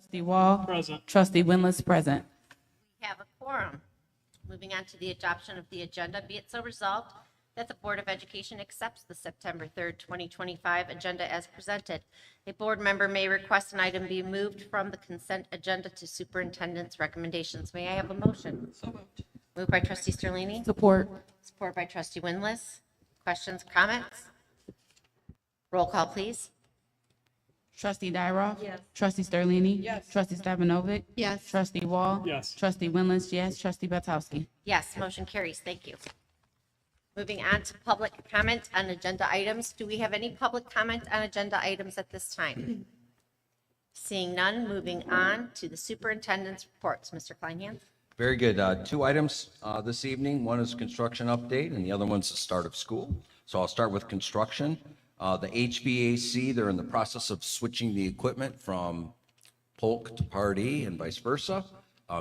Trustee Wall. Present. Trustee Winless, present. We have a quorum. Moving on to the adoption of the agenda, be it so resolved that the Board of Education accepts the September 3rd, 2025 agenda as presented. A board member may request an item be moved from the consent agenda to superintendent's recommendations. May I have a motion? So moved. Moved by trustee Sterlini, Support. support by trustee Winless. Questions, comments? Roll call, please. Trustee Dyroff. Yes. Trustee Sterlini. Yes. Trustee Stabenovic. Yes. Trustee Wall. Yes. Trustee Winless, yes. Trustee Betowski. Yes, motion carries. Thank you. Moving on to public comment on agenda items. Do we have any public comment on agenda items at this time? Seeing none, moving on to the superintendent's reports. Mr. Kleinhans? Very good. Two items this evening. One is construction update, and the other one's the start of school. So I'll start with construction. The HVAC, they're in the process of switching the equipment from Polk to Part E and vice versa.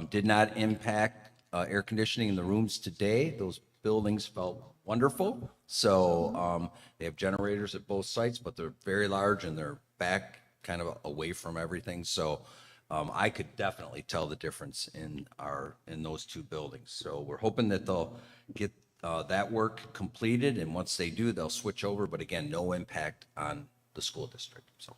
Did not impact air conditioning in the rooms today. Those buildings felt wonderful. So they have generators at both sites, but they're very large and they're back kind of away from everything. So I could definitely tell the difference in those two buildings. So we're hoping that they'll get that work completed, and once they do, they'll switch over. But again, no impact on the school district. So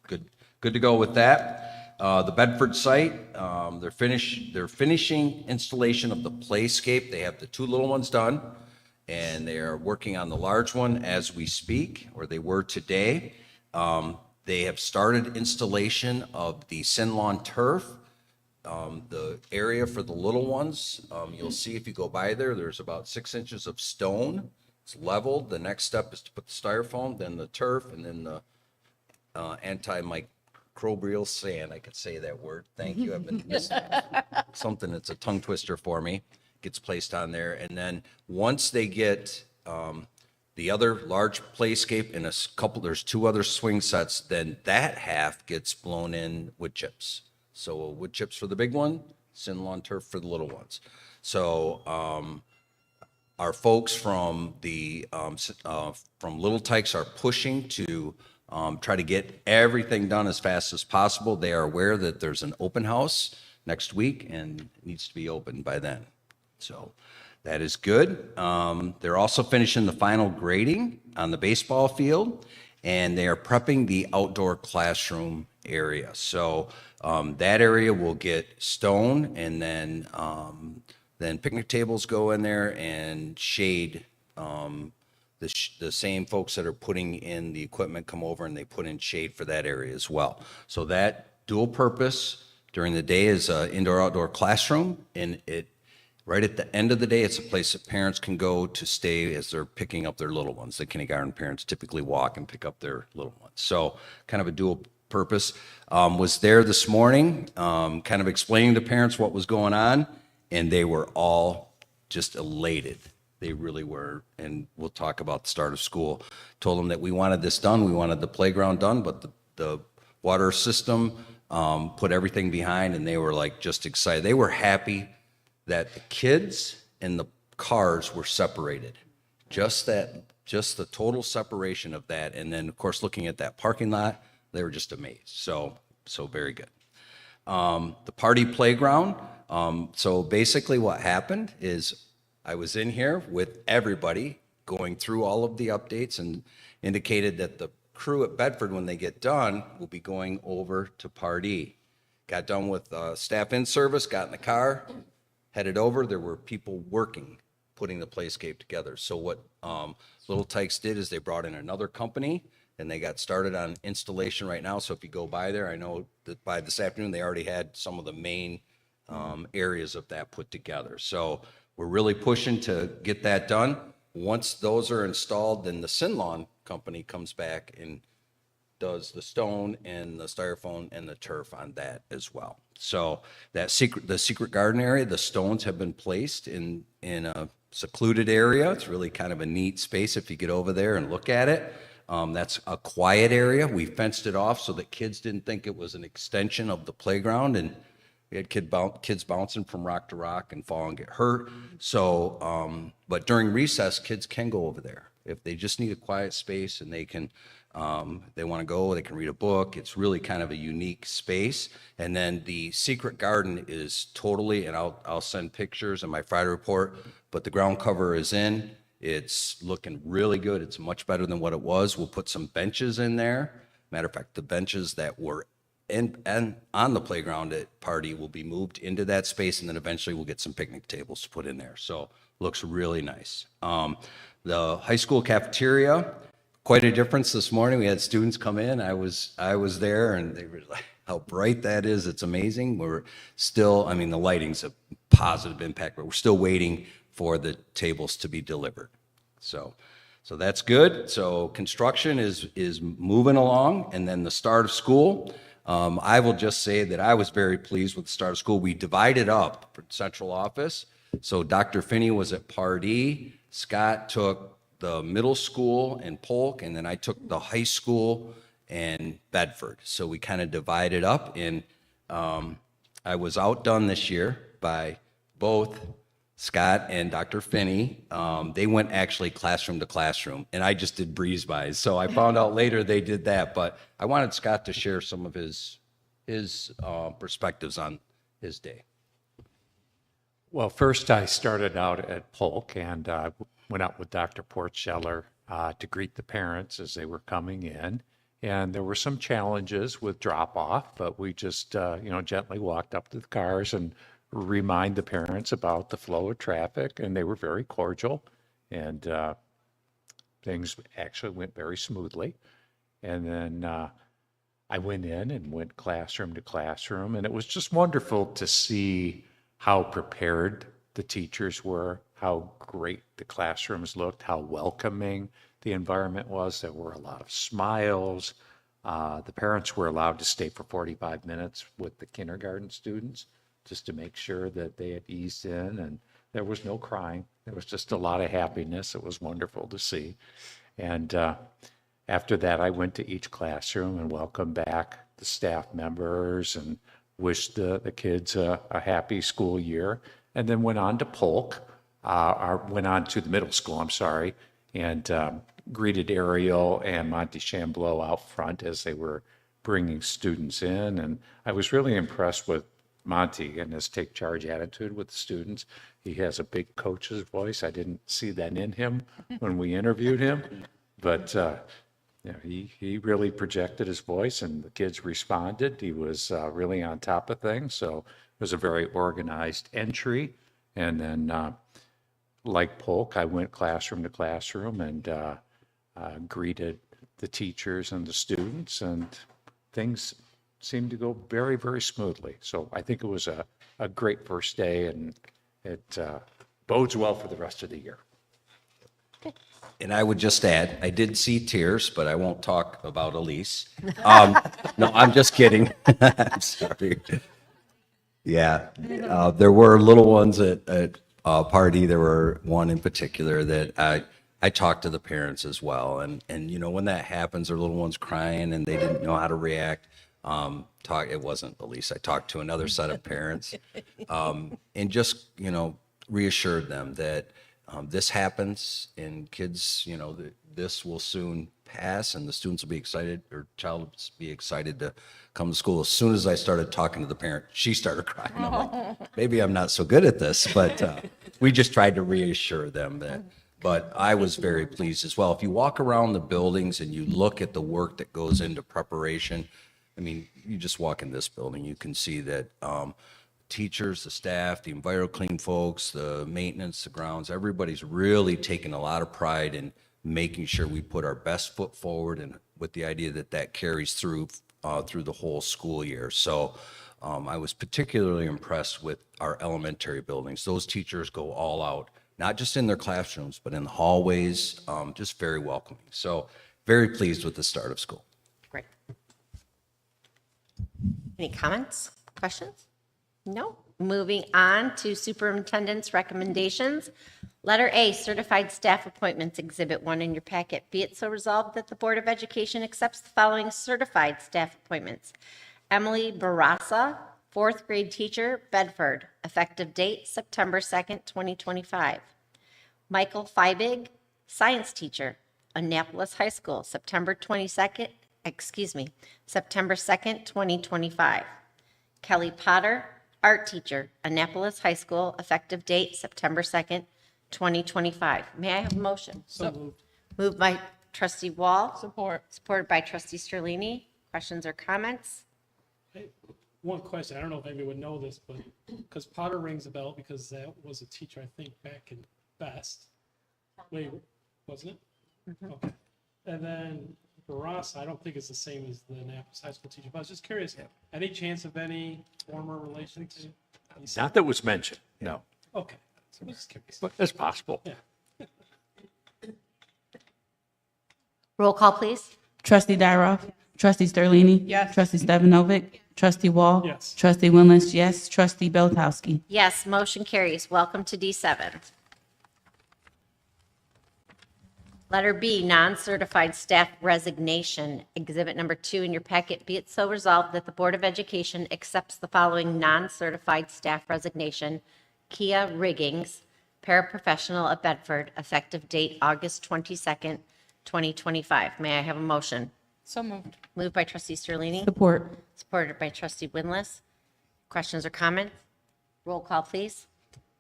good to go with that. The Bedford site, they're finishing installation of the playscape. They have the two little ones done, and they are working on the large one as we speak, or they were today. They have started installation of the Sin Lawn turf. The area for the little ones, you'll see if you go by there, there's about 6 inches of stone. It's leveled. The next step is to put the styrofoam, then the turf, and then the antimicrobial sand. I could say that word. Thank you. I've been missing something that's a tongue twister for me. Gets placed on there. And then once they get the other large playscape and there's two other swing sets, then that half gets blown in wood chips. So wood chips for the big one, Sin Lawn turf for the little ones. So our folks from from Little Tykes are pushing to try to get everything done as fast as possible. They are aware that there's an open house next week and it needs to be open by then. So that is good. They're also finishing the final grading on the baseball field, and they are prepping the outdoor classroom area. So that area will get stone, and then picnic tables go in there and shade. The same folks that are putting in the equipment come over and they put in shade for that area as well. So that dual purpose during the day is an indoor-outdoor classroom, and right at the end of the day, it's a place that parents can go to stay as they're picking up their little ones. The kindergarten parents typically walk and pick up their little ones. So kind of a dual purpose. Was there this morning, kind of explaining to parents what was going on, and they were all just elated. They really were, and we'll talk about the start of school. Told them that we wanted this done, we wanted the playground done, but the water system put everything behind, and they were like just excited. They were happy that the kids and the cars were separated. Just the total separation of that, and then of course looking at that parking lot, they were just amazed. So very good. The party playground. So basically what happened is I was in here with everybody going through all of the updates and indicated that the crew at Bedford, when they get done, will be going over to Part E. Got done with staff in service, got in the car, headed over. There were people working, putting the playscape together. So what Little Tykes did is they brought in another company, and they got started on installation right now. So if you go by there, I know that by this afternoon, they already had some of the main areas of that put together. So we're really pushing to get that done. Once those are installed, then the Sin Lawn company comes back and does the stone and the styrofoam and the turf on that as well. So the secret garden area, the stones have been placed in a secluded area. It's really kind of a neat space if you get over there and look at it. That's a quiet area. We fenced it off so that kids didn't think it was an extension of the playground, and we had kids bouncing from rock to rock and fall and get hurt. So, but during recess, kids can go over there if they just need a quiet space, and they can They want to go, they can read a book. It's really kind of a unique space. And then the secret garden is totally, and I'll send pictures in my Friday report, but the ground cover is in. It's looking really good. It's much better than what it was. We'll put some benches in there. Matter of fact, the benches that were and on the playground at Party will be moved into that space, and then eventually we'll get some picnic tables to put in there. So looks really nice. The high school cafeteria, quite a difference this morning. We had students come in. I was there, and they were like, how bright that is. It's amazing. We're still, I mean, the lighting's a positive impact, but we're still waiting for the tables to be delivered. So that's good. So construction is moving along, and then the start of school. I will just say that I was very pleased with the start of school. We divided up for central office. So Dr. Finney was at Pardee. Scott took the middle school in Polk, and then I took the high school in Bedford. So we kind of divided up, and I was outdone this year by both Scott and Dr. Finney. They went actually classroom to classroom, and I just did breeze-bys. So I found out later they did that, but I wanted Scott to share some of his perspectives on his day. Well, first I started out at Polk and went out with Dr. Portscheller to greet the parents as they were coming in. And there were some challenges with drop-off, but we just, gently walked up to the cars and remind the parents about the flow of traffic, and they were very cordial, and things actually went very smoothly. And then I went in and went classroom to classroom, and it was just wonderful to see how prepared the teachers were, how great the classrooms looked, how welcoming the environment was. There were a lot of smiles. The parents were allowed to stay for 45 minutes with the kindergarten students just to make sure that they had eased in, and there was no crying. There was just a lot of happiness. It was wonderful to see. And after that, I went to each classroom and welcomed back the staff members and wished the kids a happy school year, and then went on to Polk, went on to the middle school, I'm sorry, and greeted Ariel and Monty Chambleau out front as they were bringing students in. And I was really impressed with Monty and his take charge attitude with the students. He has a big coach's voice. I didn't see that in him when we interviewed him, but he really projected his voice, and the kids responded. He was really on top of things. So it was a very organized entry. And then like Polk, I went classroom to classroom and greeted the teachers and the students, and things seemed to go very, very smoothly. So I think it was a great first day, and it bodes well for the rest of the year. And I would just add, I did see tears, but I won't talk about Elise. No, I'm just kidding. I'm sorry. Yeah, there were little ones at Party. There were one in particular that I talked to the parents as well. And when that happens, their little ones crying and they didn't know how to react. It wasn't Elise. I talked to another set of parents and just, reassured them that this happens, and kids, this will soon pass, and the students will be excited, or child will be excited to come to school. As soon as I started talking to the parent, she started crying. I'm like, maybe I'm not so good at this, but we just tried to reassure them that. But I was very pleased as well. If you walk around the buildings and you look at the work that goes into preparation, I mean, you just walk in this building, you can see that teachers, the staff, the EnviroClean folks, the maintenance, the grounds, everybody's really taking a lot of pride in making sure we put our best foot forward, and with the idea that carries through the whole school year. So I was particularly impressed with our elementary buildings. Those teachers go all out, not just in their classrooms, but in the hallways, just very welcoming. So very pleased with the start of school. Great. Any comments, questions? No. Moving on to superintendent's recommendations. Letter A, certified staff appointments, Exhibit 1 in your packet. Be it so resolved that the Board of Education accepts the following certified staff appointments. Emily Barassa, 4th grade teacher, Bedford, effective date September 2nd, 2025. Michael Feibig, science teacher, Annapolis High School, September 22nd, September 2nd, 2025. Kelly Potter, art teacher, Annapolis High School, effective date September 2nd, 2025. May I have a motion? So moved. Moved by trustee Wall, Support. supported by trustee Sterlini. Questions or comments? Hey, one question, I don't know if anybody would know this, but, because Potter rings a bell, because that was a teacher, I think, back in Best. Wait, wasn't it? Okay. And then Barasa, I don't think it's the same as the Annapolis High School teacher, but I was just curious, any chance of any former relation to? Not that was mentioned, no, Okay, so I was just curious. but it's possible. Yeah. Roll call, please. Trustee Dyroff. Trustee Sterlini. Yes. Trustee Stevanovic. Trustee Wall. Yes. Trustee Winless, yes. Trustee Belkowski. Yes, motion carries. Welcome to D7. Letter B, non-certified staff resignation, exhibit number 2 in your packet. Be it so resolved that the Board of Education accepts the following non-certified staff resignation. Kia Riggins, paraprofessional at Bedford, effective date August 22nd, 2025. May I have a motion? So moved. Moved by trustee Sterlini, Support. supported by trustee Winless. Questions or comments? Roll call, please.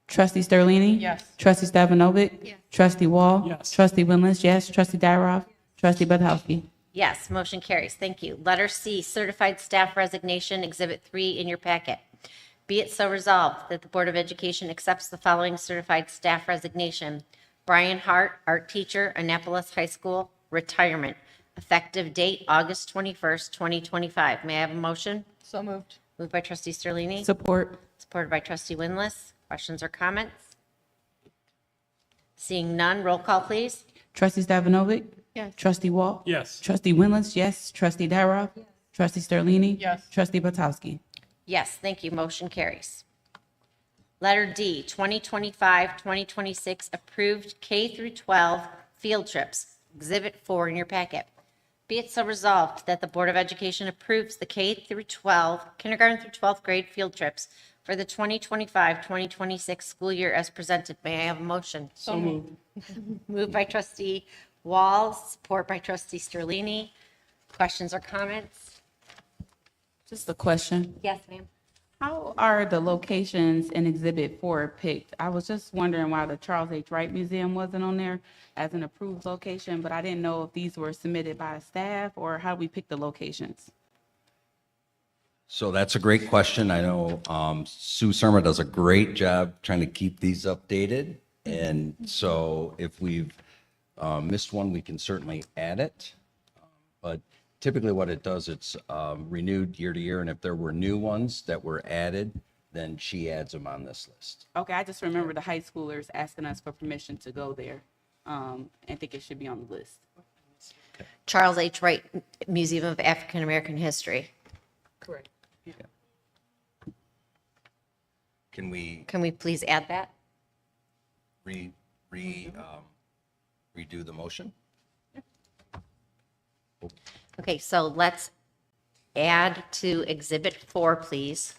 Trustee Sterlini. Yes. Trustee Stevanovic. Trustee Wall. Yes. Trustee Winless, yes. Trustee Dyroff. Trustee Belkowski. Yes, motion carries. Thank you. Letter C, certified staff resignation, Exhibit 3 in your packet. Be it so resolved that the Board of Education accepts the following certified staff resignation. Brian Hart, art teacher, Annapolis High School, retirement, effective date August 21st, 2025. May I have a motion? So moved. Moved by trustee Sterlini, Support. supported by trustee Winless. Questions or comments? Seeing none, roll call, please. Trustee Stevanovic. Yes. Trustee Wall. Yes. Trustee Winless, yes. Trustee Dyroff. Trustee Sterlini. Yes. Trustee Belkowski. Yes, thank you. Motion carries. Letter D, 2025-2026 approved K through 12 field trips, Exhibit 4 in your packet. Be it so resolved that the Board of Education approves the K through 12, kindergarten through 12th grade field trips for the 2025-2026 school year as presented. May I have a motion? So moved. Moved by trustee Wall, support by trustee Sterlini. Questions or comments? Just a question. Yes, ma'am. How are the locations in Exhibit 4 picked? I was just wondering why the Charles H. Wright Museum wasn't on there as an approved location, but I didn't know if these were submitted by staff or how we pick the locations. So that's a great question. I know Sue Surma does a great job trying to keep these updated. And so if we've missed one, we can certainly add it. But typically what it does, it's renewed year to year. And if there were new ones that were added, then she adds them on this list. Okay, I just remember the high schoolers asking us for permission to go there, and think it should be on the list. Charles H. Wright Museum of African American History. Correct. Can we Can we please add that? redo the motion? Okay, so let's add to Exhibit 4, please.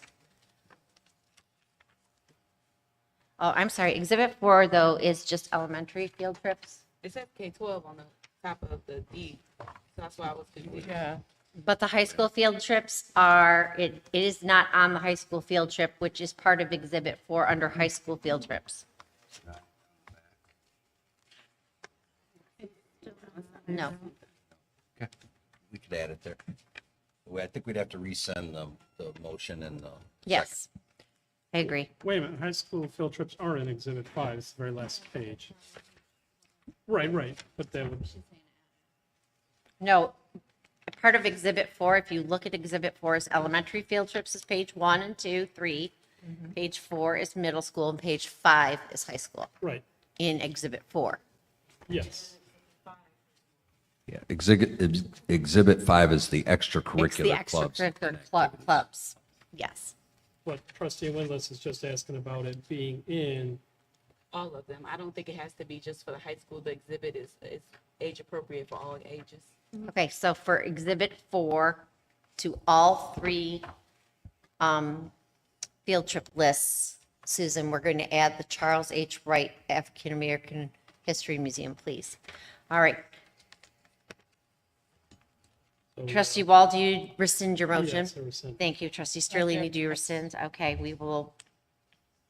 Oh, I'm sorry. Exhibit 4, though, is just elementary field trips. It says K-12 on the top of the D, so that's why I was confused. Yeah. But the high school field trips are, it is not on the high school field trip, which is part of Exhibit 4 under high school field trips. No. Okay, we could add it there. I think we'd have to resend the motion and the. Yes, I agree. Wait a minute, high school field trips are in Exhibit 5, it's the very last page. Right, but that would, No, part of Exhibit 4, if you look at Exhibit 4, is elementary field trips is page 1 and 2, 3. Page 4 is middle school, and page 5 is high school right, in Exhibit 4. yes. Yeah, exhibit 5 is the It's the extracurricular clubs. extracurricular clubs. Yes. What trustee Windless is just asking about it being in, All of them. I don't think it has to be just for the high school. The exhibit is age appropriate for all ages. Okay, so for Exhibit 4, to all 3 field trip lists, Susan, we're going to add the Charles H. Wright African American History Museum, please. All right. So, Trustee Wall, do you rescind your motion? Yes, I rescind. Thank you. Trustee Sterling, do you rescind? Okay, we will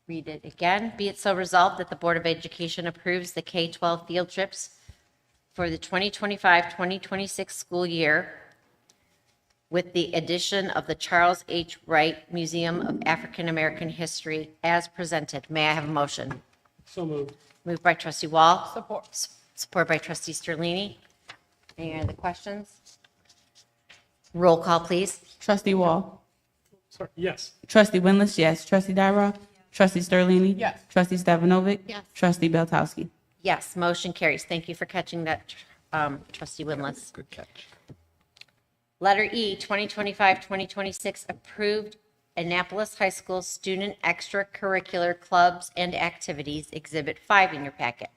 read it again. Be it so resolved that the Board of Education approves the K-12 field trips for the 2025-2026 school year with the addition of the Charles H. Wright Museum of African American History as presented. May I have a motion? So moved. Moved by trustee Wall, Support. support by trustee Sterlini. Any other questions? Roll call, please. Trustee Wall. Sorry, yes. Trustee Winless, yes. Trustee Dyroff. Trustee Sterlini. Yes. Trustee Stefanovic. Yes. Trustee Belkowski. Yes, motion carries. Thank you for catching that, trustee Winless. Good catch. Letter E, 2025-2026, approved Annapolis High School Student Extracurricular Clubs and Activities, Exhibit 5 in your packet.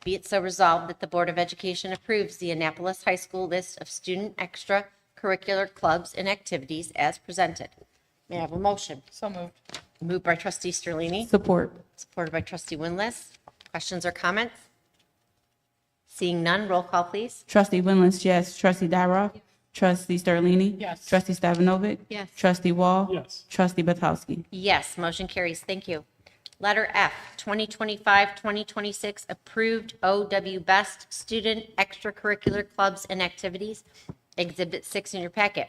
Be it so resolved that the Board of Education approves the Annapolis High School list of student extracurricular clubs and activities as presented. May I have a motion? So moved. Moved by trustee Sterlini, Support. supported by trustee Winless. Questions or comments? Seeing none, roll call, please. Trustee Winless, yes. Trustee Dyroff. Trustee Sterlini. Yes. Trustee Stefanovic. Yes. Trustee Wall. Yes. Trustee Belkowski. Yes, motion carries. Thank you. Letter F, 2025-2026, approved OW Best Student Extracurricular Clubs and Activities, Exhibit 6 in your packet.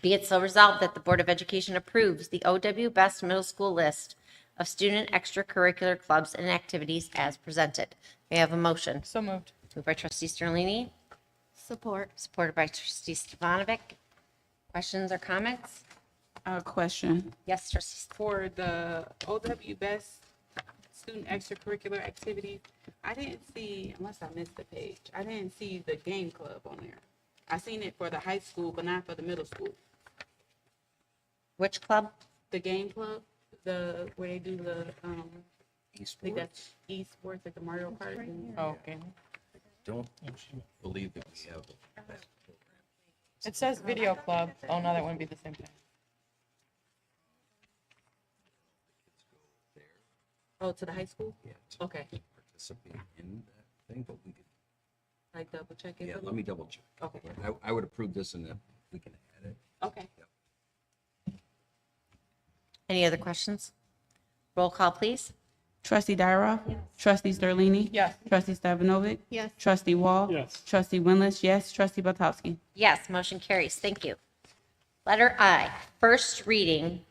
Be it so resolved that the Board of Education approves the OW Best Middle School list of student extracurricular clubs and activities as presented. May I have a motion? So moved. Moved by trustee Sterlini, Support. supported by trustee Stefanovic. Questions or comments? Question. Yes, trustee. For the OW Best Student Extracurricular Activities, I didn't see, unless I missed the page, I didn't see the game club on there. I seen it for the high school, but not for the middle school. Which club? The game club, where they do the, I think that's esports, like the Mario Kart. Oh, okay. Don't believe that we have. It says video club. Oh, no, that wouldn't be the same thing. Oh, to the high school? Okay, Participate in that thing, but we could, like double check it. yeah, let me double check. Okay, I would approve this and then we can add it. okay. Any other questions? Roll call, please. Trustee Dyroff. Trustee Sterlini. Yes. Trustee Stefanovic. Yes. Trustee Wall. Yes. Trustee Winless, yes. Trustee Belkowski. Yes, motion carries. Thank you. Letter I, first reading.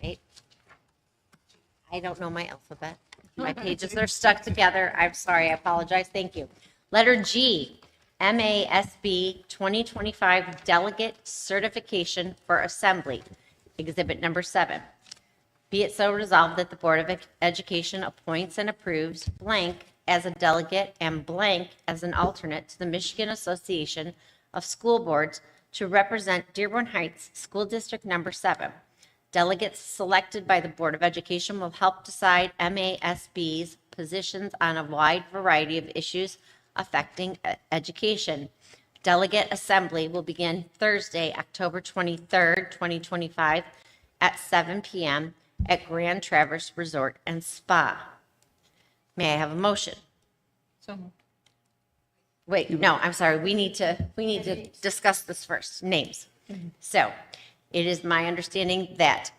Wait. I don't know my alphabet. My pages are stuck together. I'm sorry, I apologize. Thank you. Letter G, MASB 2025 Delegate Certification for Assembly, Exhibit number 7. Be it so resolved that the Board of Education appoints and approves blank as a delegate and blank as an alternate to the Michigan Association of School Boards to represent Dearborn Heights School District Number 7. Delegates selected by the Board of Education will help decide MASB's positions on a wide variety of issues affecting education. Delegate assembly will begin Thursday, October 23rd, 2025 at 7 p.m. at Grand Traverse Resort and Spa. May I have a motion? So moved. Wait, no, I'm sorry. We need to discuss this first. Names. So it is my understanding that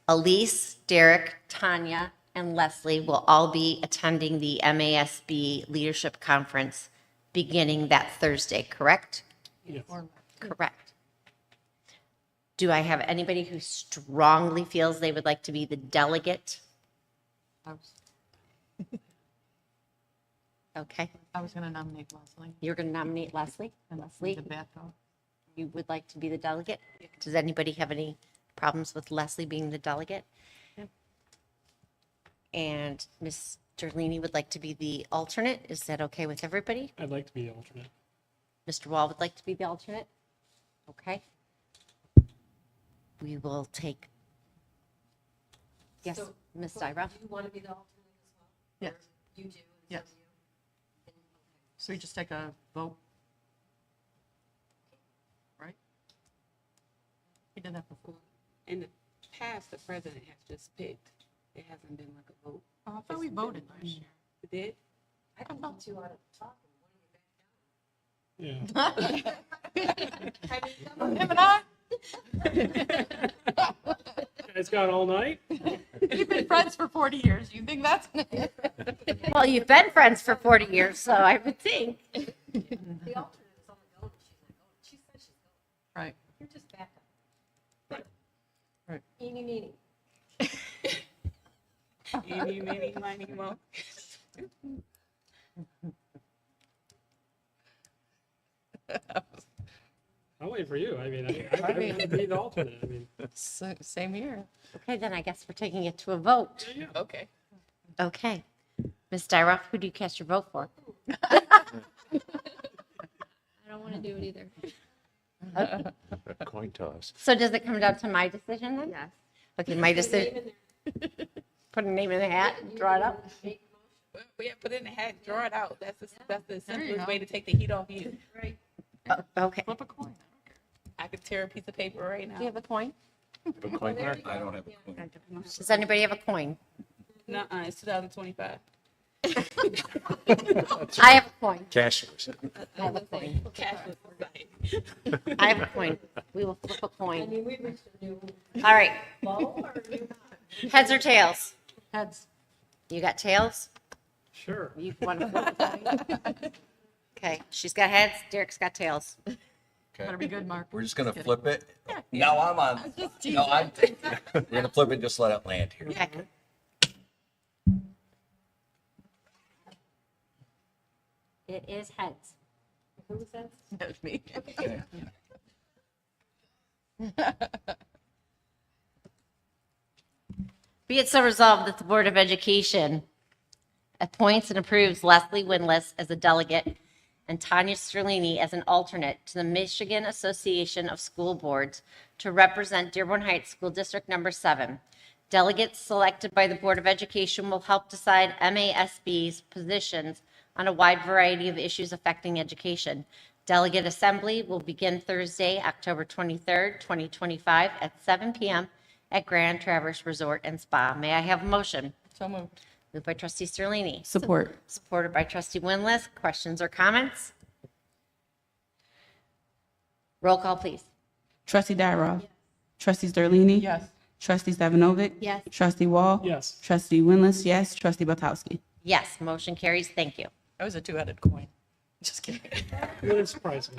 Elise, Derek, Tanya, and Leslie will all be attending the MASB Leadership Conference beginning that Thursday, correct? Yes. Correct. Do I have anybody who strongly feels they would like to be the delegate? Okay, I was going to nominate Leslie. you're going to nominate Leslie? And Leslie, the backup. you would like to be the delegate? Does anybody have any problems with Leslie being the delegate? And Ms. Sterlini would like to be the alternate. Is that okay with everybody? I'd like to be the alternate. Mr. Wall would like to be the alternate? Okay. We will take. Yes, Ms. Dyroff? You want to be the alternate as well? Yes. You do? Yes. So we just take a vote. Right? We did that before. In the past, the president has just picked. It hasn't been like a vote. Oh, I thought we voted last year. It did? I can help you out of talking. Yeah. Him and I, It's got all night? we've been friends for 40 years. You think that's? Well, you've been friends for 40 years, so I would think. Right. You're just back up. Right. Eeny, meeny. Eeny, meeny, miny, mo. I'll wait for you. I mean, I want to be the alternate. I mean, Same here. Okay, then I guess we're taking it to a vote. yeah. Okay. Okay. Ms. Dyroff, who do you cast your vote for? I don't want to do it either. A coin toss. So does it come down to my decision then? Yes. Okay, my decision. Put a name in the hat and draw it up. Yeah, put it in the hat, draw it out. That's the There you simplest go. way to take the heat off you. Right. Okay. Flip a coin. I could tear a piece of paper right Do you now. have a coin? A coin mark? I don't have a clue. Does anybody have a coin? Nuh-uh, it's 2025. I have a coin. Cashless. I have a coin. Cashless society. I have a coin. We will flip a I coin. mean, we reached a new All right. low or new high? Heads or tails? Heads. You got tails? Sure. You want to flip a coin? Okay, she's got heads, Derek's got tails. Better be good, Mark. We're just gonna flip it. No, I'm on. No, we're gonna flip it, just let it land here. Okay. It is heads. Who says? That's me. Okay. Be it so resolved that the Board of Education appoints and approves Leslie Winless as a delegate and Tanya Sterlini as an alternate to the Michigan Association of School Boards to represent Dearborn Heights School District Number 7. Delegates selected by the Board of Education will help decide MASB's positions on a wide variety of issues affecting education. Delegate assembly will begin Thursday, October 23rd, 2025 at 7 p.m. at Grand Traverse Resort and Spa. May I have a motion? So moved. Moved by trustee Sterlini. Support. Supported by trustee Winless. Questions or comments? Roll call, please. Trustee Dyroff. Trustee Sterlini. Yes. Trustee Stevanovic. Yes. Trustee Wall. Yes. Trustee Winless, yes. Trustee Batowski. Yes, motion carries. Thank you. That was a two-headed coin. Just kidding. Really surprising.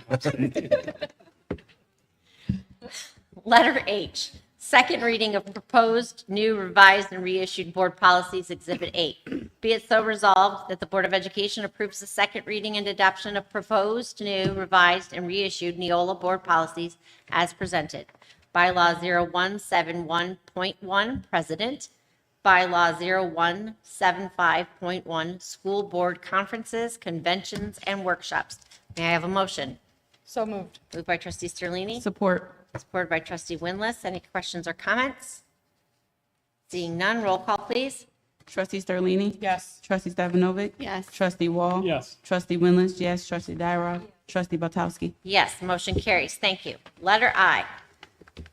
Letter H, second reading of proposed new revised and reissued board policies, Exhibit 8. Be it so resolved that the Board of Education approves the second reading and adoption of proposed new revised and reissued Neola board policies as presented. Bylaw 0171.1, President. Bylaw 0175.1, School Board Conferences, Conventions, and Workshops. May I have a motion? So moved. Moved by trustee Sterlini. Support. Supported by trustee Winless. Any questions or comments? Seeing none, roll call, please. Trustee Sterlini. Yes. Trustee Stevanovic. Yes. Trustee Wall. Yes. Trustee Winless, yes. Trustee Dyroff. Trustee Batowski. Yes, motion carries. Thank you. Letter I,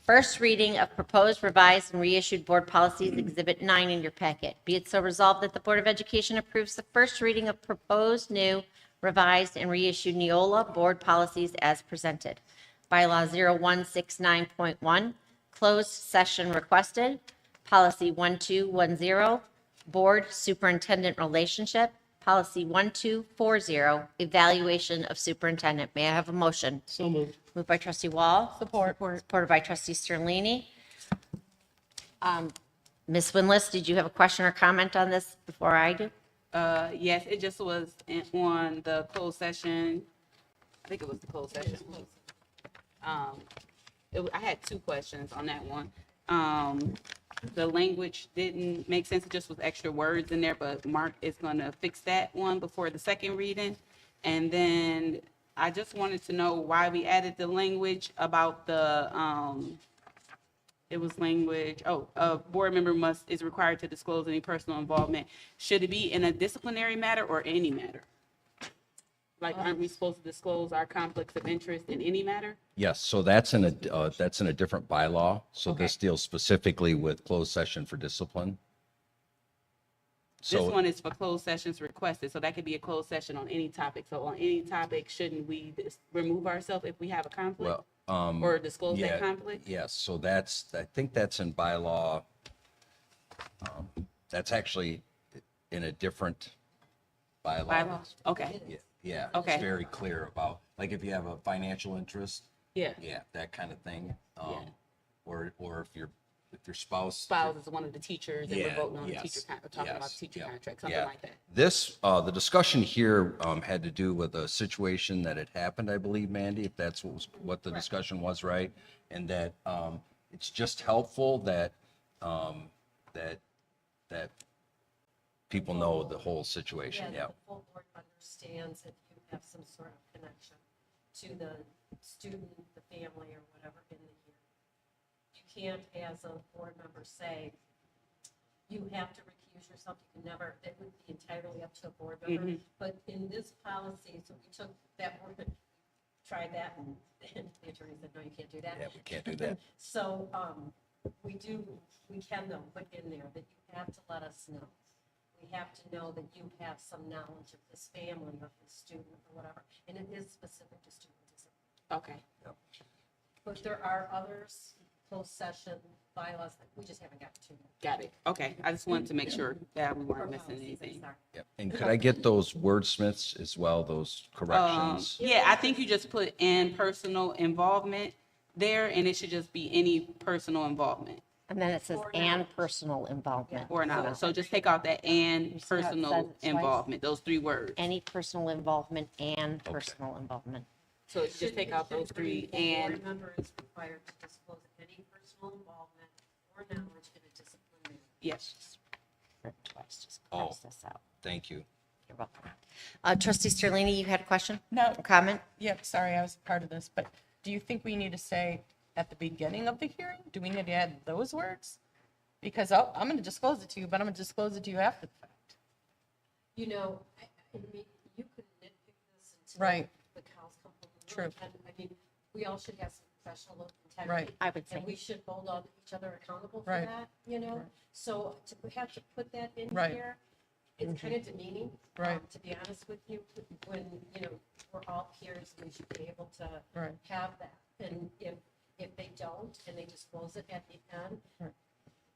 first reading of proposed revised and reissued board policies, Exhibit 9 in your packet. Be it so resolved that the Board of Education approves the first reading of proposed new revised and reissued Neola board policies as presented. Bylaw 0169.1, closed session requested. Policy 1210, board superintendent relationship. Policy 1240, evaluation of superintendent. May I have a motion? So moved. Moved by trustee Wall. Support. Supported by trustee Sterlini. Ms. Winless, did you have a question or comment on this before I do? Yes, it just was on the closed session. I think it was the closed session. I had two questions on that one. The language didn't make sense. It just was extra words in there, but Mark is going to fix that one before the second reading. And then I just wanted to know why we added the language about the, it was language, a board member is required to disclose any personal involvement. Should it be in a disciplinary matter or any matter? Like, aren't we supposed to disclose our conflicts of interest in any matter? Yes, so that's in a different bylaw. So this deals specifically with closed session for discipline. This So, one is for closed sessions requested, so that could be a closed session on any topic. So on any topic, shouldn't we remove ourselves if we have a conflict? well, Or disclose yeah, that conflict? yes, so that's, I think that's in bylaw. That's actually in a different bylaw. Bylaws? Okay, Yeah, Okay. it's very clear about, like if you have a financial interest, yeah. yeah, that kind of thing. Yeah. Or if your spouse. Spouse is one of the teachers and we're Yeah, voting on the yes, teacher, talking about yes, the teacher yeah, contract, something yeah. like that. This, the discussion here, had to do with a situation that had happened, I believe, Mandy, if that's what the discussion was, right? And that, it's just helpful that, that people know the whole situation, yeah. The full board understands if you have some sort of connection to the student, the family, or whatever in the hearing. You can't, as a board member, say, you have to recuse yourself. You can never, it would be entirely up to a board member. But in this policy, so we took that word, tried that, and the attorney said, no, you can't do that. Yeah, we can't do that. So, we can though, put in there that you have to let us know. We have to know that you have some knowledge of this family or this student or whatever, and it is specific to student discipline. Okay, But there are others, closed session bylaws that we just haven't gotten to. got it. Okay, I just wanted to make sure that we Or weren't missing policies, I'm anything. sorry. Yep. And could I get those wordsmiths as well, those corrections? Yeah, I think you just put "and personal involvement" there, and it should just be any personal involvement And then it says, Or and knowledge. personal involvement. or not. So just take out that "and You see how it says personal it twice? involvement," those 3 words. Any personal involvement and personal involvement. So you just take out those 3 The and, board member is required to disclose any personal involvement or knowledge in a disciplinary. yes. Twice, just Oh. cross this out. Thank you. You're welcome. Trustee Sterlini, you had a question? No, A comment? yep, sorry, I was part of this, but do you think we need to say at the beginning of the hearing? Do we need to add those words? Because I'm going to disclose it to you, but I'm going to disclose it to you after the fact. You know, I mean, you could nitpick this until Right. the cows come home. You True. really can. I mean, we all should have some professional integrity. Right. I would say. And we should hold on each other accountable for Right. that, you know? Right. So to have to put that in Right. here, it's kind of demeaning. Right. To be honest with you, when, you know, we're all peers, we should be able to Right. have that. And if they don't, and they disclose it at the end, Right.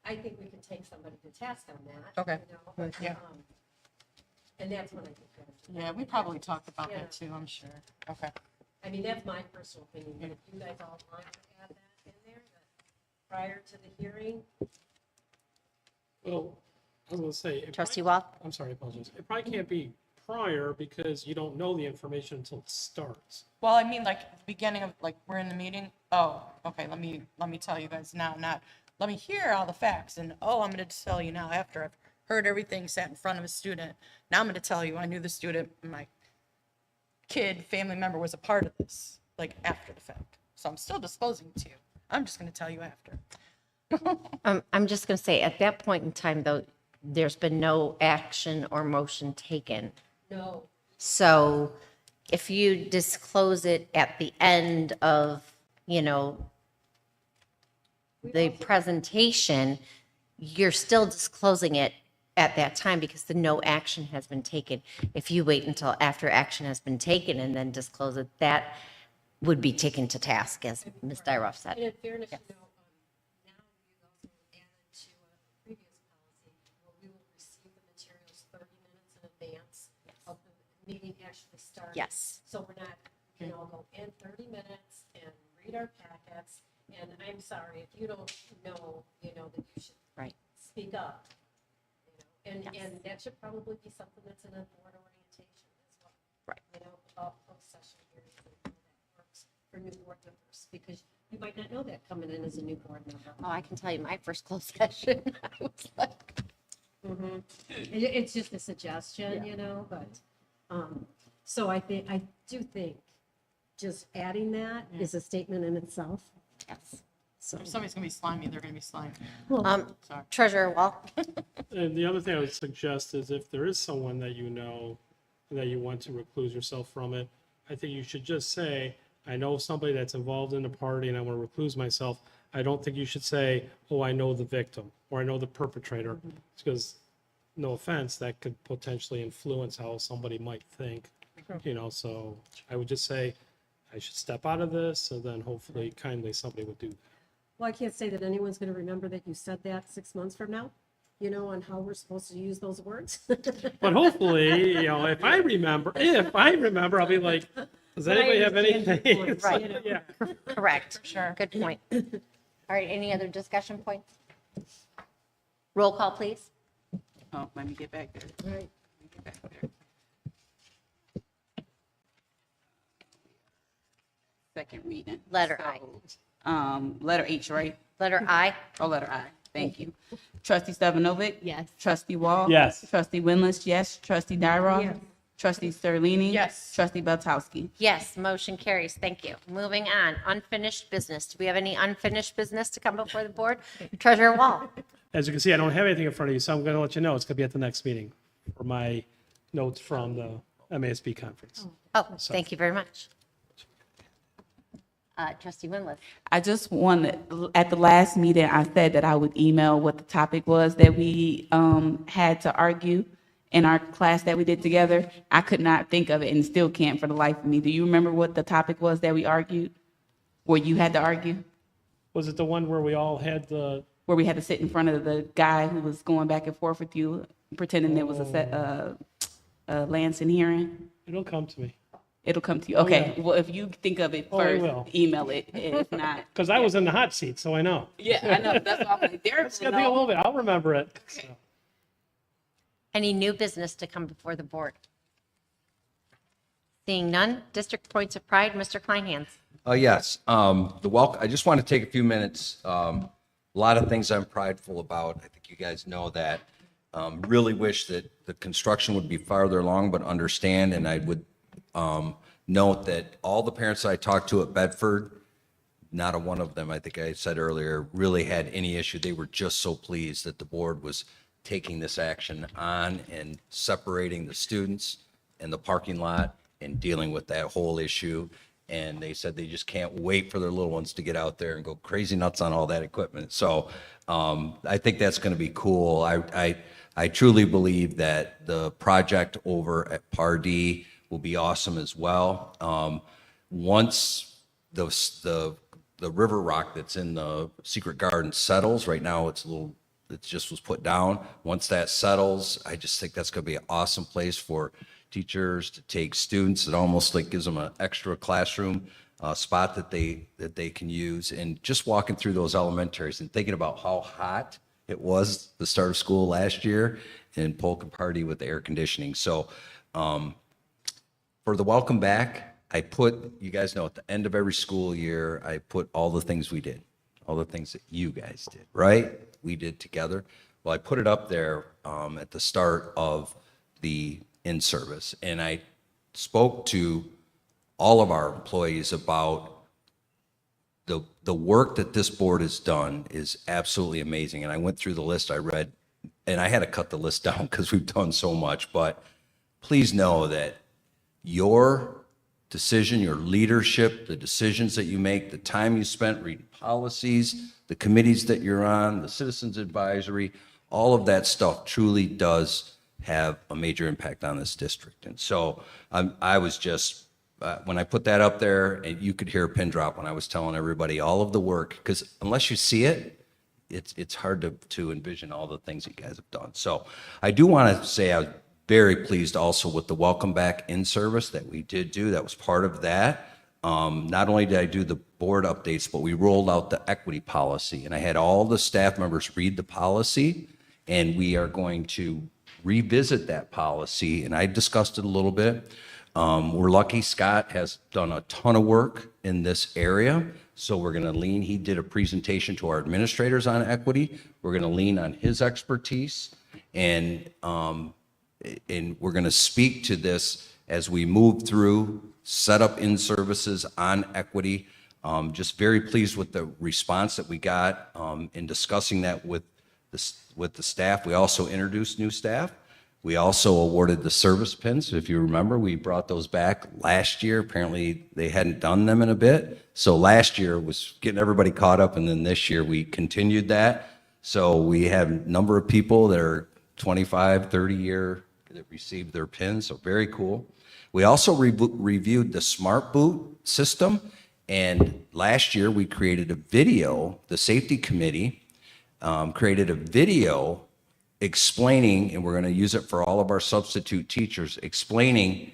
I think we can take somebody to task on that. Okay. You know, but, Yeah. and that's when I think. we have to- Yeah, we probably talked about Yeah. that too, I'm sure. Okay. I mean, that's my personal opinion, but if you guys all want to add that in there, that prior to the hearing, Well, I was gonna say. it Trustee probably- Wall? I'm sorry, I apologize. It probably can't be prior because you don't know the information until it starts. Well, I mean, like, at the beginning of, like, we're in the meeting, oh, okay, let me tell you guys now, not, let me hear all the facts, and, oh, I'm gonna tell you now after I've heard everything, sat in front of a student. Now I'm gonna tell you, I knew the student, my kid, family member was a part of this, like, after the fact. So I'm still disclosing it to you. I'm just gonna tell you after. I'm just going to say, at that point in time, though, there's been no action or motion taken. no, So if you disclose it at the end of, you know, the presentation, you're still disclosing it at that time because the no action has been taken. If you wait until after action has been taken and then disclose it, that would be taken to task, as Ms. Dyroff said. and in fairness, you know, now we also added to a previous policy, where we will receive the materials 30 minutes in advance of the meeting actually starting. Yes. So we're not, you know, go in 30 minutes and read our packets, and I'm sorry, if you don't know, you know, that you should Right. speak up. You know, Yes. and that should probably be something that's in a board orientation as well. Right. You know, about post-session hearings and how that works for new board members, because you might not know that coming in as a new board member. Oh, I can tell you my first closed session, I was like, It's just a suggestion, you know, but, so I do think just adding that is a statement in itself, yes. so. If somebody's gonna be slimy, they're gonna be slimy. Well, Treasurer Wall? And the other thing I would suggest is if there is someone that you know that you want to recluse yourself from it, I think you should just say, I know somebody that's involved in a party and I want to recluse myself. I don't think you should say, oh, I know the victim or I know the perpetrator, because no offense, that could potentially influence how somebody might think, so I would just say I should step out of this, and then hopefully kindly somebody would do that. Well, I can't say that anyone's going to remember that you said that 6 months from now, on how we're supposed to use those words. But hopefully, if I remember, I'll be like, does But I anybody have understand your anything? point, So, right. Yeah. Correct. Sure. Good point. All right, any other discussion points? Roll call, please. Oh, let me get back there. Right. Let me get back there. Second reading. Letter I. Letter H, right? Letter I. Oh, letter I. Thank you. Trustee Stefanovic? Yes. Trustee Wall? Yes. Trustee Winless, yes. Trustee Dyroff? Yes. Trustee Sterlini? Yes. Trustee Beltowski? Yes, motion carries. Thank you. Moving on, unfinished business. Do we have any unfinished business to come before the board? Treasurer Wall. As you can see, I don't have anything in front of you, so I'm going to let you know it's going to be at the next meeting for my notes from the MASB conference. Oh, thank you very much. Trustee Winless. I just wanted, at the last meeting, I said that I would email what the topic was that we had to argue in our class that we did together. I could not think of it and still can't for the life of me. Do you remember what the topic was that we argued? Where you had to argue? Was it the one where we all had the, Where we had to sit in front of the guy who was going back and forth with you, pretending it was a Lansing hearing? it'll come to me. It'll come to you. Okay, well, if you think of it Oh, I first, will. email it. If not, Because I was in the hot seat, so I know. yeah, I know. That's why I'm like, Derek It's will going to take a know. little bit. I'll remember it. So. Any new business to come before the board? Seeing none, District Points of Pride, Mr. Kleinhans. Yes, I just want to take a few minutes. A lot of things I'm prideful about. I think you guys know that. Really wish that the construction would be farther along, but understand, and I would note that all the parents I talked to at Bedford, not a one of them, I think I said earlier, really had any issue. They were just so pleased that the board was taking this action on and separating the students and the parking lot and dealing with that whole issue. And they said they just can't wait for their little ones to get out there and go crazy nuts on all that equipment. So I think that's going to be cool. I truly believe that the project over at Pardee will be awesome as well. Once the river rock that's in the Secret Garden settles, right now it just was put down. Once that settles, I just think that's going to be an awesome place for teachers to take students. It almost like gives them an extra classroom spot that they can use. And just walking through those elementaries and thinking about how hot it was the start of school last year in Polk and Pardee with the air conditioning. So for the welcome back, I put, you guys know, at the end of every school year, I put all the things we did, all the things that you guys did, right? We did together. Well, I put it up there at the start of the in-service, and I spoke to all of our employees about the work that this board has done is absolutely amazing. And I went through the list I read, and I had to cut the list down because we've done so much. But please know that your decision, your leadership, the decisions that you make, the time you spent reading policies, the committees that you're on, the citizens advisory, all of that stuff truly does have a major impact on this district. And so I was just, when I put that up there, and you could hear a pin drop when I was telling everybody all of the work, because unless you see it, it's hard to envision all the things you guys have done. So I do want to say I was very pleased also with the welcome back in service that we did do. That was part of that. Not only did I do the board updates, but we rolled out the equity policy, and I had all the staff members read the policy, and we are going to revisit that policy, and I discussed it a little bit. We're lucky Scott has done a ton of work in this area, so we're going to lean, he did a presentation to our administrators on equity. We're going to lean on his expertise, and we're going to speak to this as we move through, set up in services on equity. Just very pleased with the response that we got in discussing that with the staff. We also introduced new staff. We also awarded the service pins. If you remember, we brought those back last year. Apparently, they hadn't done them in a bit. So last year was getting everybody caught up, and then this year we continued that. So we have a number of people that are 25, 30-year that received their pins, so very cool. We also reviewed the Smart Boot system, and last year we created a video, the safety committee created a video explaining, and we're going to use it for all of our substitute teachers, explaining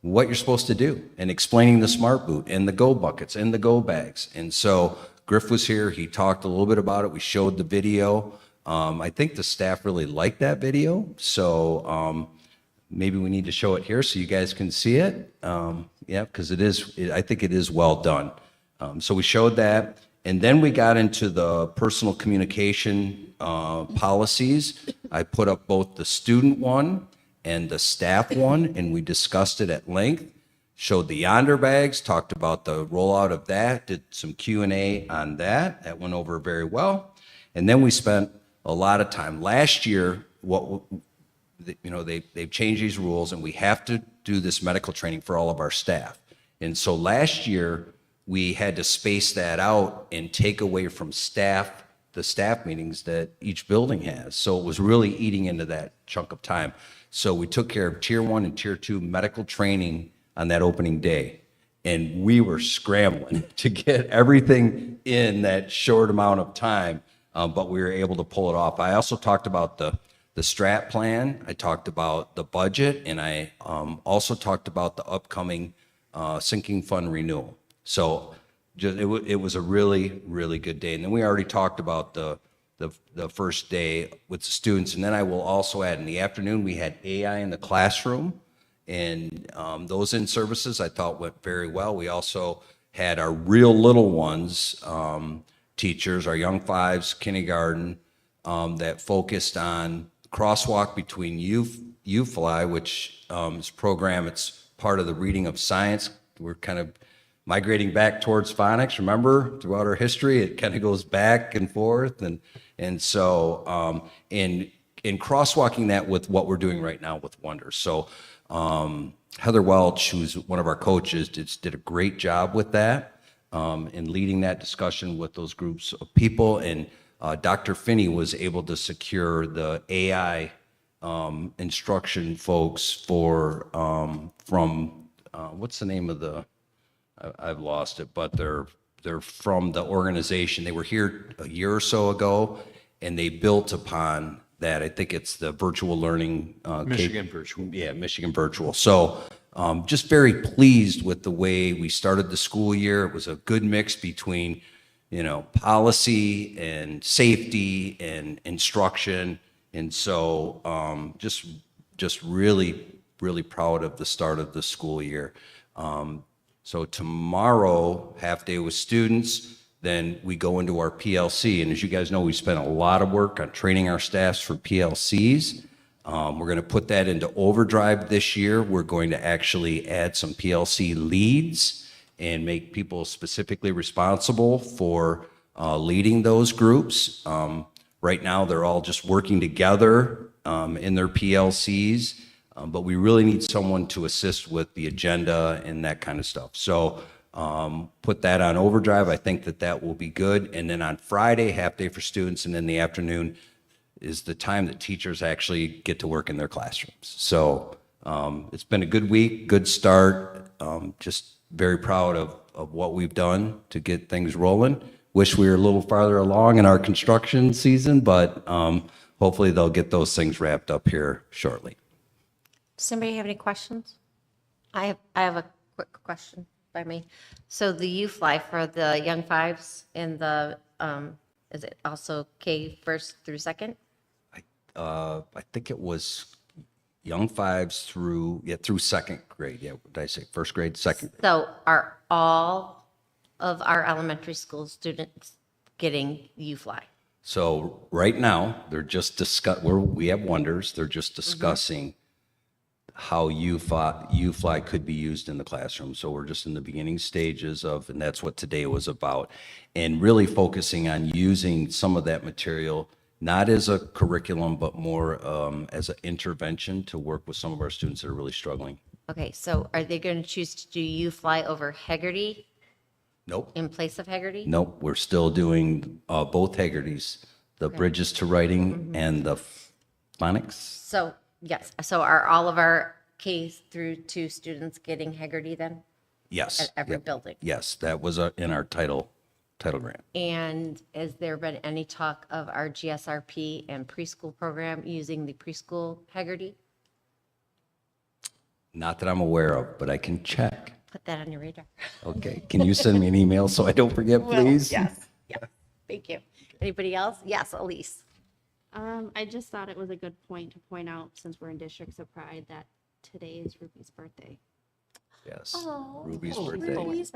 what you're supposed to do and explaining the Smart Boot and the Go Buckets and the Go Bags. And so Griff was here, he talked a little bit about it, we showed the video. I think the staff really liked that video, so maybe we need to show it here so you guys can see it. Yeah, because I think it is well done. So we showed that, and then we got into the personal communication policies. I put up both the student one and the staff one, and we discussed it at length. Showed the Yonder bags, talked about the rollout of that, did some Q&A on that. That went over very well. And then we spent a lot of time. Last year, they've changed these rules, and we have to do this medical training for all of our staff. And so last year, we had to space that out and take away from staff, the staff meetings that each building has. So it was really eating into that chunk of time. So we took care of Tier 1 and Tier 2 medical training on that opening day. And we were scrambling to get everything in that short amount of time, but we were able to pull it off. I also talked about the strat plan, I talked about the budget, and I also talked about the upcoming sinking fund renewal. So it was a really, really good day. And then we already talked about the first day with the students. And then I will also add, in the afternoon, we had AI in the classroom. And those in-services I thought went very well. We also had our real little ones, teachers, our young fives, kindergarten, that focused on crosswalk between UFly, which is a program, it's part of the reading of science. We're kind of migrating back towards phonics. Remember, throughout our history, it kind of goes back and forth. And so, in crosswalking that with what we're doing right now with Wonders. So, Heather Welch, who's one of our coaches, did a great job with that, in leading that discussion with those groups of people. And Dr. Finney was able to secure the AI instruction folks from what's the name of the, I've lost it, but they're from the organization. They were here a year or so ago, and they built upon that. I think it's the virtual learning. Michigan Virtual. Yeah, Michigan Virtual. So just very pleased with the way we started the school year. It was a good mix between, policy and safety and instruction. And so just really, really proud of the start of the school year. So tomorrow, half day with students, then we go into our PLC. And as you guys know, we spent a lot of work on training our staffs for PLCs. We're going to put that into overdrive this year. We're going to actually add some PLC leads and make people specifically responsible for leading those groups. Right now, they're all just working together in their PLCs. But we really need someone to assist with the agenda and that kind of stuff. So put that on overdrive. I think that will be good. And then on Friday, half day for students, and then the afternoon is the time that teachers actually get to work in their classrooms. So it's been a good week, good start. Just very proud of what we've done to get things rolling. Wish we were a little farther along in our construction season, but hopefully they'll get those things wrapped up here shortly. Does anybody have any questions? I have a quick question by me. So the UFly for the young fives in the, is it also K first through second? I think it was young fives through second grade. Yeah, what did I say? First grade, second grade. So are all of our elementary school students getting UFly? So right now, they're just we have Wonders. They're just discussing how UFly could be used in the classroom. So we're just in the beginning stages and that's what today was about. And really focusing on using some of that material, not as a curriculum, but more as an intervention to work with some of our students that are really struggling. Okay, so are they going to choose to do UFly over Heggerty Nope. in place of Heggerty? Nope, we're still doing both Heggertys, the bridges to writing and the Phonics? So, yes, so are all of our K through 2 students getting Haggerty then Yes. at every Yep. building? Yes, that was in our title grant. And has there been any talk of our GSRP and preschool program using the preschool Haggerty? Not that I'm aware of, but I can check. Put that on your radar. Okay, can you send me an email so I don't forget, please? Yes, yes, thank you. Anybody else? Yes, Elise. I just thought it was a good point to point out, since we're in Districts of Pride, that today is Ruby's birthday. Yes, Oh, Ruby's birthday. Ruby's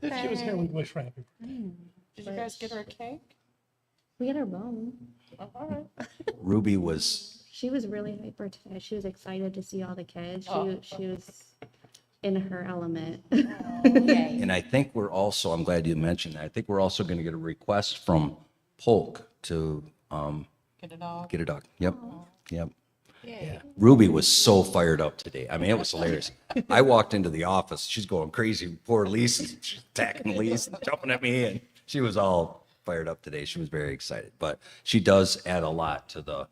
If she was here, we'd wish her happy birthday. Did you guys get her a cake? We had our bone. Ruby was, She was really hyper today. She was excited to see all the kids. Oh. She was in her element. Yay. and I think we're also, I'm glad you mentioned that, I think we're also going to get a request from Polk to Get a dog? get a dog. Yep, yep. Yeah. Ruby was so fired up today. I mean, it was hilarious. I walked into the office. She's going crazy. Poor Lise, she's attacking Lise, jumping at me, and she was all fired up today. She was very excited. But she does add a lot to the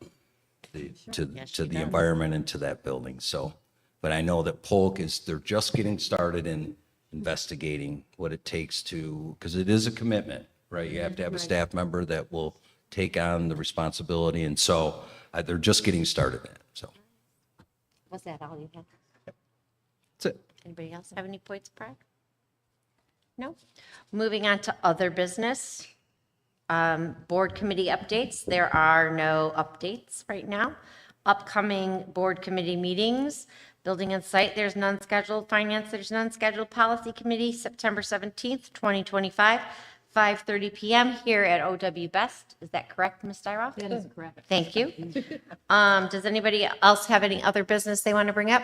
environment and to that building. So, but I know that Polk they're just getting started in investigating what it takes to, because it is a commitment, right? You have to have a staff member that will take on the responsibility, and so they're just getting started in it. So Was that all you had? that's it. Anybody else have any points of pride? No? Moving on to other business. Board committee updates. There are no updates right now. Upcoming board committee meetings. Building and Site, there's none scheduled. Finance, there's none scheduled. Policy Committee, September 17th, 2025, 5:30 PM here at OW Best. Is that correct, Ms. Styroff? That is correct. Thank you. Does anybody else have any other business they want to bring up?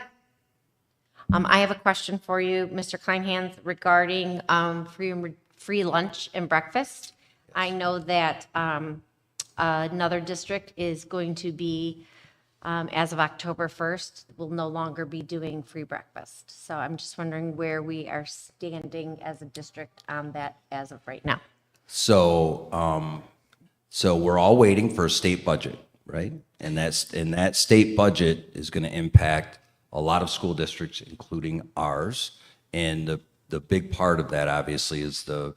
I have a question for you, Mr. Kleinhans, regarding free lunch and breakfast. I know that another district is going to be, as of October 1st, will no longer be doing free breakfast. So I'm just wondering where we are standing as a district on that as of right now. So, so we're all waiting for a state budget, right? And that state budget is going to impact a lot of school districts, including ours. And the big part of that, obviously, is the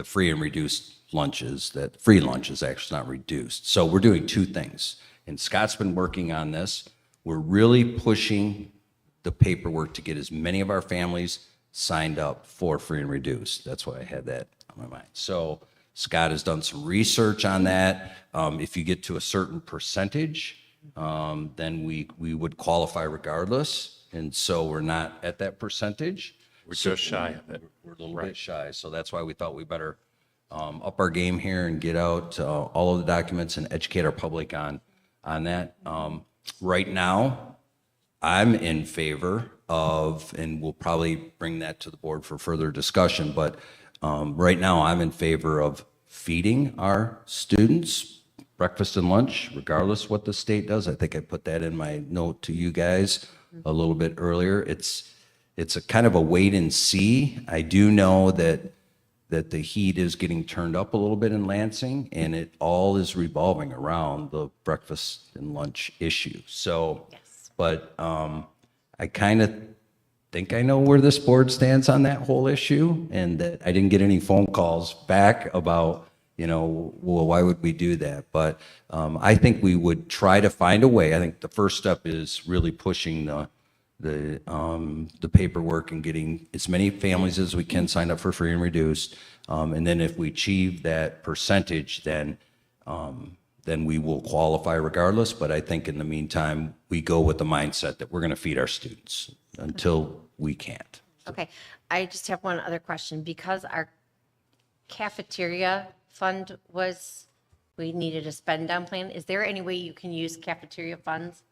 free and reduced lunches. That free lunch is actually not reduced. So we're doing two things. And Scott's been working on this. We're really pushing the paperwork to get as many of our families signed up for free and reduced. That's why I had that on my mind. So Scott has done some research on that. If you get to a certain percentage, then we would qualify regardless. And so we're not at that percentage. We're just shy of it. We're a little bit shy. So that's why we thought we better up our game here and get out all of the documents and educate our public on that. Right now, I'm in favor of, and we'll probably bring that to the board for further discussion, but right now I'm in favor of feeding our students breakfast and lunch, regardless what the state does. I think I put that in my note to you guys a little bit earlier. It's a kind of a wait and see. I do know that the heat is getting turned up a little bit in Lansing, and it all is revolving around the breakfast and lunch issue. So, but I kind of think I know where this board stands on that whole issue, and that I didn't get any phone calls back about, well, why would we do that? But I think we would try to find a way. I think the first step is really pushing the paperwork and getting as many families as we can signed up for free and reduced. And then if we achieve that percentage, then we will qualify regardless. But I think in the meantime, we go with the mindset that we're going to feed our students until we can't. Okay, I just have one other question. Because our cafeteria fund we needed a spend down plan, is there any way you can use cafeteria funds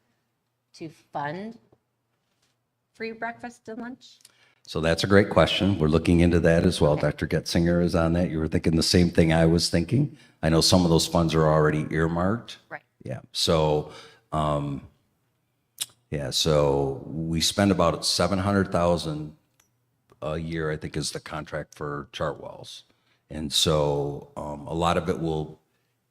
to fund free breakfast and lunch? So that's a great question. We're looking into that as well. Dr. Getzinger is on that. You were thinking the same thing I was thinking. I know some of those funds are already earmarked. Right. Yeah. So, so we spend about 700,000 a year, I think is the contract for Chartwells. And so a lot of it will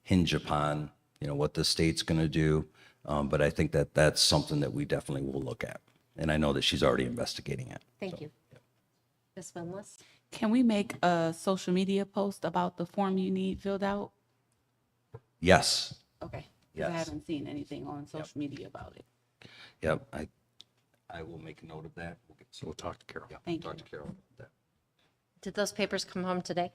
hinge upon, what the state's going to do. But I think that that's something that we definitely will look at. And I know that she's already investigating it. Thank you. Ms. Winless? Can we make a social media post about the form you need filled out? Yes. Okay. 'Cause I Yes. haven't seen anything on social media about it. Yep. I will make a note of that. We'll talk to Carol. Yeah, Thank talk you. to Carol about that. Did those papers come home today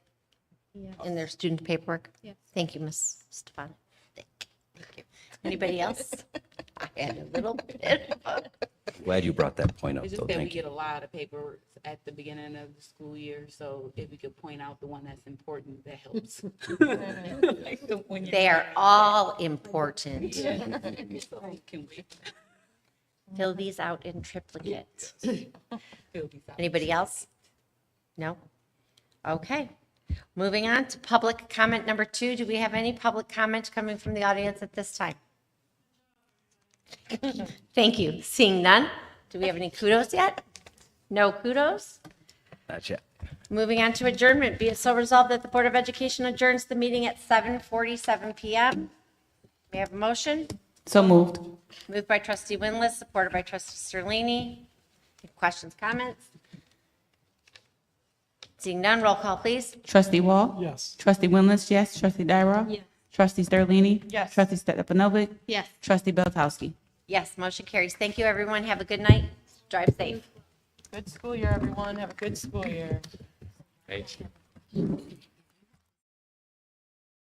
Yes. in their student paperwork? Yes. Thank you, Ms. Stefan. Thank you. Anybody else? I had a little bit of a Glad you brought that point up, It's though. just that we Thank you. get a lot of paperwork at the beginning of the school year, so if we could point out the one that's important, that helps. Like the one you're They are all important. like, can we Fill these out in triplicate. fill these out? Anybody else? No? Okay. Moving on to public comment number 2. Do we have any public comment coming from the audience at this time? Thank you. Seeing none. Do we have any kudos yet? No kudos? Not yet. Moving on to adjournment. Be it so resolved that the Board of Education adjourns the meeting at 7:47 PM. May I have a motion? So moved. Moved by trustee Winless, supported by trustee Sterlini. Any questions, comments? Seeing none, roll call, please. Trustee Wall? Yes. Trustee Winless, yes. Trustee Dyroff? Yes. Trustee Sterlini? Yes. Trustee Stefanovic? Yes. Trustee Belkowski? Yes, motion carries. Thank you, everyone. Have a good night. Drive safe. Good school year, everyone. Have a good school year. Thank you.